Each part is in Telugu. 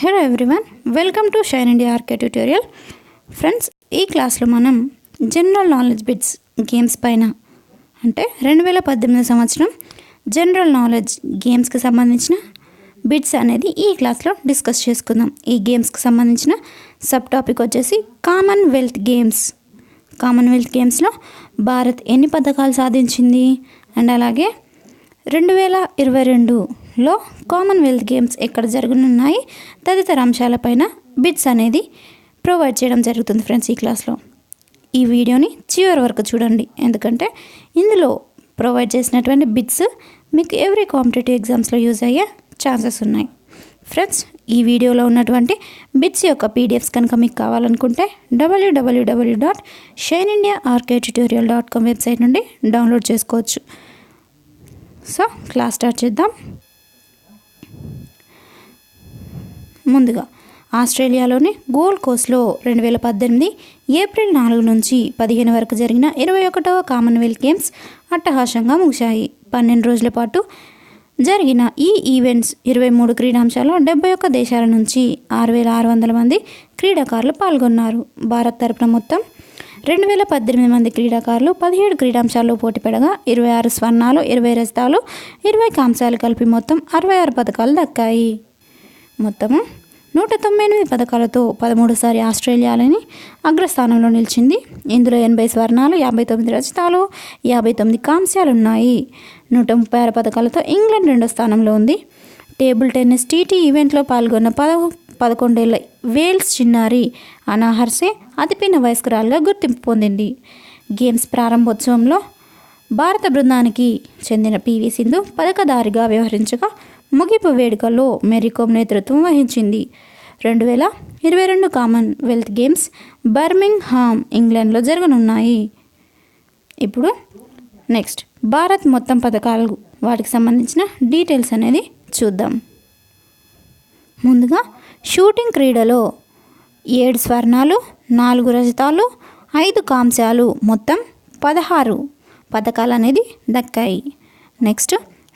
Hello everyone, welcome to shine India RK tutorial. Friends, ఈ క్లాస్లో మనం జనరల్ నాలెడ్జ్ బిట్స్ గేమ్స్ పైన అంటే 2018 సంవత్సరం జనరల్ నాలెడ్జ్ గేమ్స్కి సంబంధించిన బిట్స్ అనేది ఈ క్లాస్లో డిస్కస్ చేసుకుందాం. ఈ గేమ్స్కి సంబంధించిన సబ్ టాపిక్ వచ్చేసి కామన్వెల్త్ గేమ్స్. కామన్వెల్త్ గేమ్స్లో భారత్ ఎన్ని పథకాలు సాధించింది అండ్ అలాగే 2022లో కామన్వెల్త్ గేమ్స్ ఎక్కడ జరగనున్నాయి తదితర అంశాలపైన బిట్స్ అనేది ప్రొవైడ్ చేయడం జరుగుతుంది. ఫ్రెండ్స్, ఈ క్లాస్లో ఈ వీడియోని చివరి వరకు చూడండి, ఎందుకంటే ఇందులో ప్రొవైడ్ చేసినటువంటి బిట్స్ మీకు ఎవ్రీ కాంపిటేటివ్ ఎగ్జామ్స్లో యూజ్ అయ్యే ఛాన్సెస్ ఉన్నాయి. ఫ్రెండ్స్, ఈ వీడియోలో ఉన్నటువంటి బిట్స్ యొక్క పీడిఎఫ్స్ కనుక మీకు కావాలనుకుంటే www.shinindiaarktutorial.com వెబ్సైట్ నుండి డౌన్లోడ్ చేసుకోవచ్చు. సో క్లాస్ స్టార్ట్ చేద్దాం. ముందుగా ఆస్ట్రేలియాలోని గోల్డ్ కోస్ట్లో 2018 ఏప్రిల్ 4 నుంచి 15 వరకు జరిగిన 21వ కామన్వెల్త్ గేమ్స్ అట్టహాసంగా ముగిశాయి. 12 రోజుల పాటు జరిగిన ఈ ఈవెంట్స్ 23 క్రీడాంశాల్లో 71 దేశాల నుంచి 6,600 మంది క్రీడాకారులు పాల్గొన్నారు. భారత్ తరపున మొత్తం 2,018 మంది క్రీడాకారులు 17 క్రీడాంశాల్లో పోటీపడగా 26 స్వర్ణాలు, 20 రజతాలు, 20 కాంస్యాలు కలిపి మొత్తం 66 పథకాలు దక్కాయి. మొత్తము 198 పథకాలతో 13సారి ఆస్ట్రేలియాలోని అగ్రస్థానంలో నిలిచింది. ఇందులో 80 స్వర్ణాలు, 59 రజతాలు, 59 కాంస్యాలు ఉన్నాయి. 136 పథకాలతో ఇంగ్లాండ్ 2వ స్థానంలో ఉంది. టేబుల్ టెన్నిస్ టీటీ ఈవెంట్లో పాల్గొన్న 11 ఏళ్ల వేల్స్ చిన్నారి అనా హర్సే అతిపిన్న వయస్కురాలుగా గుర్తింపు పొందింది. గేమ్స్ ప్రారంభోత్సవంలో భారత బృందానికి చెందిన పివి సింధు పథకధారిగా వ్యవహరించగా ముగింపు వేడుకల్లో మేరీకోమ్ నేతృత్వం వహించింది. 2022 కామన్వెల్త్ గేమ్స్ బర్మింగ్హామ్, ఇంగ్లాండ్లో జరగనున్నాయి. ఇప్పుడు నెక్స్ట్ భారత్ మొత్తం పథకాలు వాటికి సంబంధించిన డీటెయిల్స్ అనేది చూద్దాం. ముందుగా షూటింగ్ క్రీడలో 7 స్వర్ణాలు, 4 రజతాలు, 5 కాంస్యాలు మొత్తం 16 పథకాలు అనేది దక్కాయి. నెక్స్ట్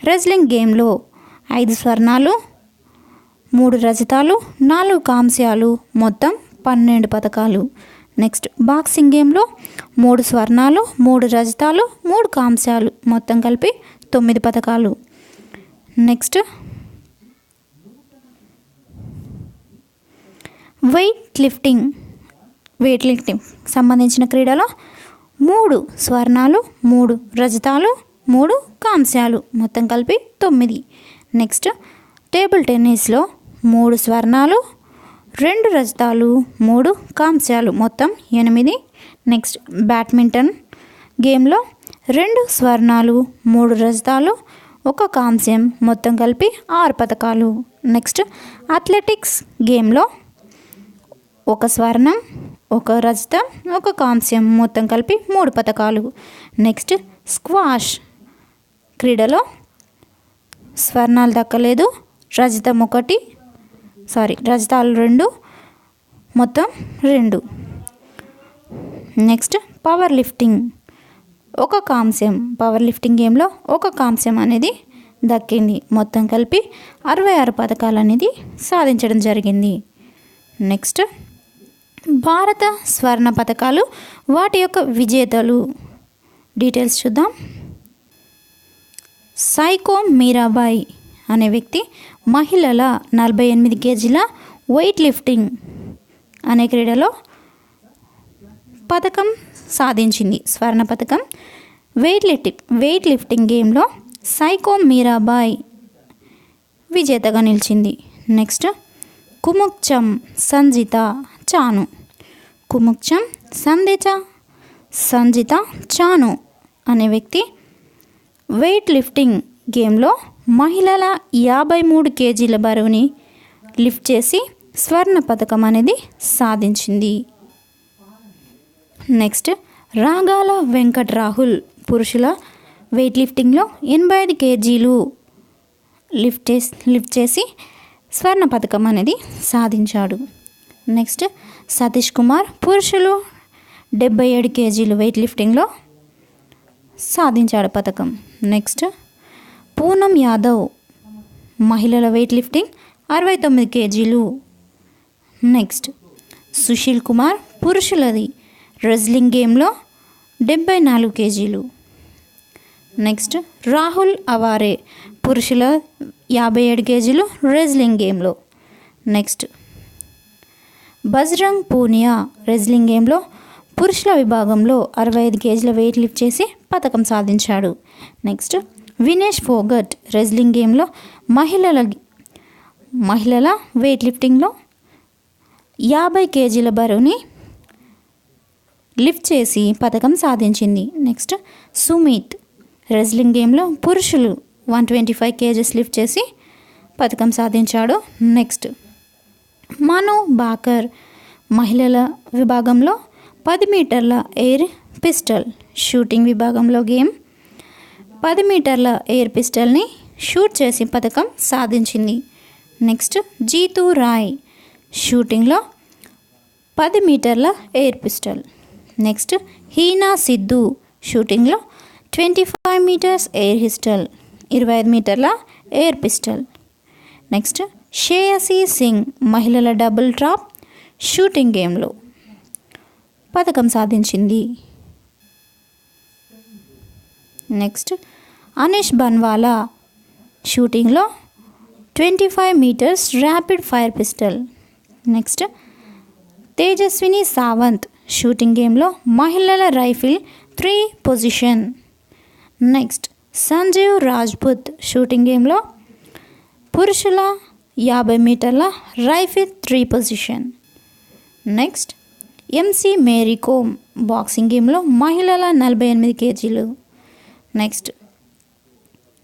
రెజ్లింగ్ గేమ్లో 5 స్వర్ణాలు, 3 రజతాలు, 4 కాంస్యాలు మొత్తం 12 పథకాలు. నెక్స్ట్ బాక్సింగ్ గేమ్లో 3 స్వర్ణాలు, 3 రజతాలు, 3 కాంస్యాలు మొత్తం కలిపి 9 పథకాలు. నెక్స్ట్ వెయిట్ లిఫ్టింగ్ సంబంధించిన క్రీడలో 3 స్వర్ణాలు, 3 రజతాలు, 3 కాంస్యాలు మొత్తం కలిపి 9. నెక్స్ట్ టేబుల్ టెన్నిస్లో 3 స్వర్ణాలు, 2 రజతాలు, 3 కాంస్యాలు మొత్తం 8. నెక్స్ట్ బ్యాడ్మింటన్ గేమ్లో 2 స్వర్ణాలు, 3 రజతాలు, 1 కాంస్యం మొత్తం కలిపి 6 పథకాలు. నెక్స్ట్ అథ్లెటిక్స్ గేమ్లో 1 స్వర్ణం, 1 రజతం, 1 కాంస్యం మొత్తం కలిపి 3 పథకాలు. నెక్స్ట్ స్క్వాష్ క్రీడలో స్వర్ణాలు దక్కలేదు, రజతాలు 2 మొత్తం 2. నెక్స్ట్ పవర్ లిఫ్టింగ్ 1 కాంస్యం, పవర్ లిఫ్టింగ్ గేమ్లో 1 కాంస్యం అనేది దక్కింది. మొత్తం కలిపి 66 పథకాలు అనేది సాధించడం జరిగింది. నెక్స్ట్ భారత స్వర్ణ పథకాలు వాటి యొక్క విజేతలు డీటెయిల్స్ చూద్దాం. సైకోమ్ మీరాబాయి అనే వ్యక్తి మహిళల 48 కేజీల వెయిట్ లిఫ్టింగ్ అనే క్రీడలో పథకం సాధించింది, స్వర్ణ పథకం. వెయిట్ లిఫ్టింగ్ గేమ్లో సైకోమ్ మీరాబాయి విజేతగా నిలిచింది. నెక్స్ట్ కుముక్చం సంజిత చాను. కుముక్చం సంజిత చాను అనే వ్యక్తి వెయిట్ లిఫ్టింగ్ గేమ్లో మహిళల 53 కేజీల బరువుని లిఫ్ట్ చేసి స్వర్ణ పథకం అనేది సాధించింది. నెక్స్ట్ రాగాల వెంకట్ రాహుల్ పురుషుల వెయిట్ లిఫ్టింగ్లో 85 కేజీలు లిఫ్ట్ చేసి స్వర్ణ పథకం అనేది సాధించాడు. నెక్స్ట్ సతీష్ కుమార్ పురుషులు 77 కేజీలు వెయిట్ లిఫ్టింగ్లో సాధించాడు పథకం. నెక్స్ట్ పూనం యాదవ్ మహిళల వెయిట్ లిఫ్టింగ్ 69 కేజీలు నెక్స్ట్ సుశీల్ కుమార్ పురుషులది రెజ్లింగ్ గేమ్లో 74 కేజీలు. నెక్స్ట్ రాహుల్ అవారే పురుషుల 57 కేజీలు రెజ్లింగ్ గేమ్లో. నెక్స్ట్ బజరంగ్ పూనియా రెజ్లింగ్ గేమ్లో పురుషుల విభాగంలో 65 కేజీల వెయిట్ లిఫ్ట్ చేసి పథకం సాధించాడు. నెక్స్ట్ వినేష్ ఫోగట్ రెజ్లింగ్ గేమ్లో మహిళల వెయిట్ లిఫ్టింగ్లో 50 కేజీల బరువుని లిఫ్ట్ చేసి పథకం సాధించింది. నెక్స్ట్ సుమిత్ రెజ్లింగ్ గేమ్లో పురుషులు 125 కేజీస్ లిఫ్ట్ చేసి పథకం సాధించాడు. నెక్స్ట్ మను బాకర్ మహిళల విభాగంలో 10 మీటర్ల ఎయిర్ పిస్టల్ షూటింగ్ విభాగంలో 10 మీటర్ల ఎయిర్ పిస్టల్ని షూట్ చేసి పథకం సాధించింది. నెక్స్ట్ జీతూ రాయ్ షూటింగ్లో 10 మీటర్ల air pistol. Next Heena Sidhu షూటింగ్లో 25 మీటర్స్ ఎయిర్ పిస్టల్ 25 మీటర్ల air pistol. Next Shreyasi Singh మహిళల డబుల్ ట్రాప్ షూటింగ్ గేమ్లో పథకం సాధించింది. నెక్స్ట్ అనీష్ బన్వాలా షూటింగ్లో 25 metres rapid fire pistol. Next Tejaswini Sawant shooting గేమ్లో మహిళల rifle 3 position. Next Sanjeev Rajput shooting గేమ్లో పురుషుల 50 మీటర్ల rifle 3 position. Next MC Mary Kom boxing గేమ్లో మహిళల 48 కేజీలు. నెక్స్ట్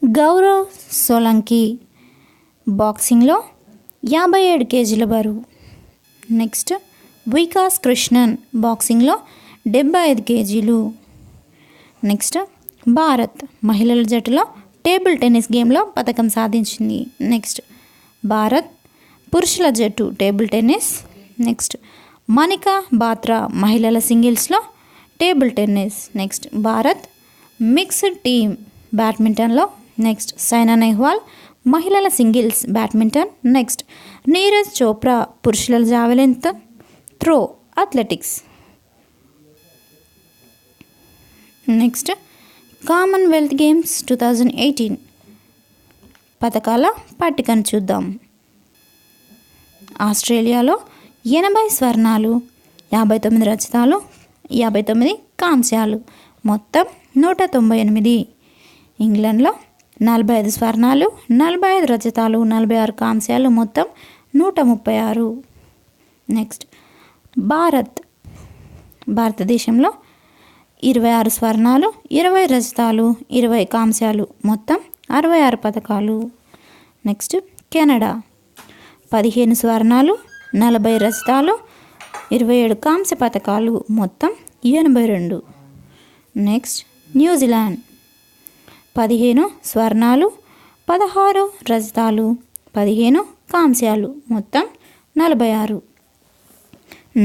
గౌరవ్ సోలంకి బాక్సింగ్లో 57 కేజీల బరువు. నెక్స్ట్ వికాస్ కృష్ణన్ బాక్సింగ్లో 75 కేజీలు. నెక్స్ట్ భారత్ మహిళల జట్టులో టేబుల్ టెన్నిస్ గేమ్లో పథకం సాధించింది. నెక్స్ట్ భారత్ పురుషుల జట్టు table tennis. Next Manika Batra మహిళల సింగిల్స్లో table tennis. Next Bharat mixed team బ్యాడ్మింటన్లో. నెక్స్ట్ సైనా నెహ్వాల్ మహిళల singles badminton. Next Neeraj Chopra పురుషుల javelin throw athletics. Next Commonwealth games 2018 పథకాల పట్టికను చూద్దాం. ఆస్ట్రేలియాలో 80 స్వర్ణాలు, 59 రజతాలు, 59 కాంస్యాలు, మొత్తం 198. ఇంగ్లాండ్లో 45 స్వర్ణాలు, 45 రజతాలు, 46 కాంస్యాలు, మొత్తం 136. నెక్స్ట్ భారతదేశంలో 26 స్వర్ణాలు, 20 రజతాలు, 20 కాంస్యాలు, మొత్తం 66 పథకాలు. నెక్స్ట్ కెనడా 15 స్వర్ణాలు, 40 రజతాలు, 27 కాంస్య పథకాలు, మొత్తం 82. నెక్స్ట్ న్యూజిలాండ్ 15 స్వర్ణాలు, 16 రజతాలు, 15 కాంస్యాలు, మొత్తం 46.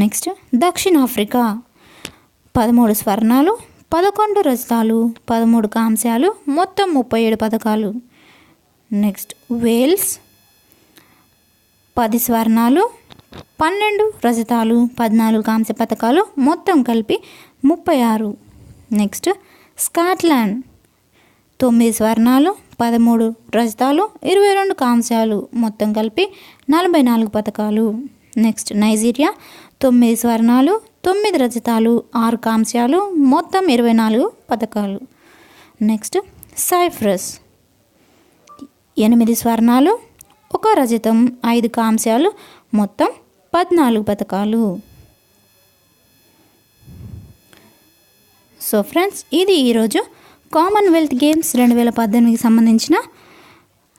నెక్స్ట్ దక్షిణాఫ్రికా 13 స్వర్ణాలు, 11 రజతాలు, 13 కాంస్యాలు, మొత్తం 37 పథకాలు. నెక్స్ట్ వేల్స్ 10 స్వర్ణాలు, 12 రజతాలు, 14 కాంస్య పథకాలు, మొత్తం కలిపి 36. నెక్స్ట్ స్కాట్లాండ్ 9 స్వర్ణాలు, 13 రజతాలు, 22 కాంస్యాలు, మొత్తం కలిపి 44 పథకాలు. నెక్స్ట్ నైజీరియా 9 స్వర్ణాలు, 9 రజతాలు, 6 కాంస్యాలు, మొత్తం 24 పథకాలు. నెక్స్ట్ సైప్రస్ 8 స్వర్ణాలు, 1 రజతం, 5 కాంస్యాలు, మొత్తం 14 పథకాలు. సో ఫ్రెండ్స్, ఇది ఈరోజు కామన్వెల్త్ గేమ్స్ 2018కి సంబంధించిన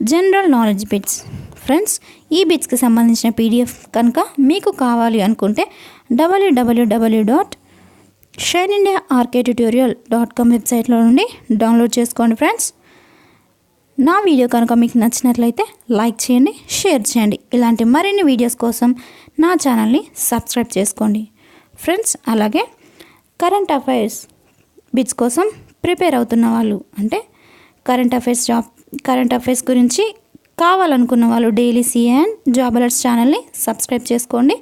జనరల్ నాలెడ్జ్ బిట్స్. ఫ్రెండ్స్, ఈ బిట్స్కి సంబంధించిన పీడిఎఫ్ కనుక మీకు కావాలి అనుకుంటే www.shinindiaarktutorial.com వెబ్సైట్లో నుండి డౌన్లోడ్ చేసుకోండి. ఫ్రెండ్స్, నా వీడియో కనుక మీకు నచ్చినట్లయితే లైక్ చేయండి, షేర్ చేయండి. ఇలాంటి మరిన్ని వీడియోస్ కోసం నా ఛానల్ని సబ్స్క్రైబ్ చేసుకోండి. ఫ్రెండ్స్, అలాగే కరెంట్ అఫైర్స్ బిట్స్ కోసం ప్రిపేర్ అవుతున్న వాళ్ళు, అంటే కరెంట్ అఫైర్స్ గురించి కావాలనుకున్న వాళ్ళు daily CA and job alerts ఛానల్ని సబ్స్క్రైబ్ చేసుకోండి.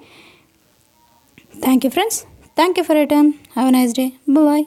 Thank you friends. Thank you for your time. Have a nice day. Bye.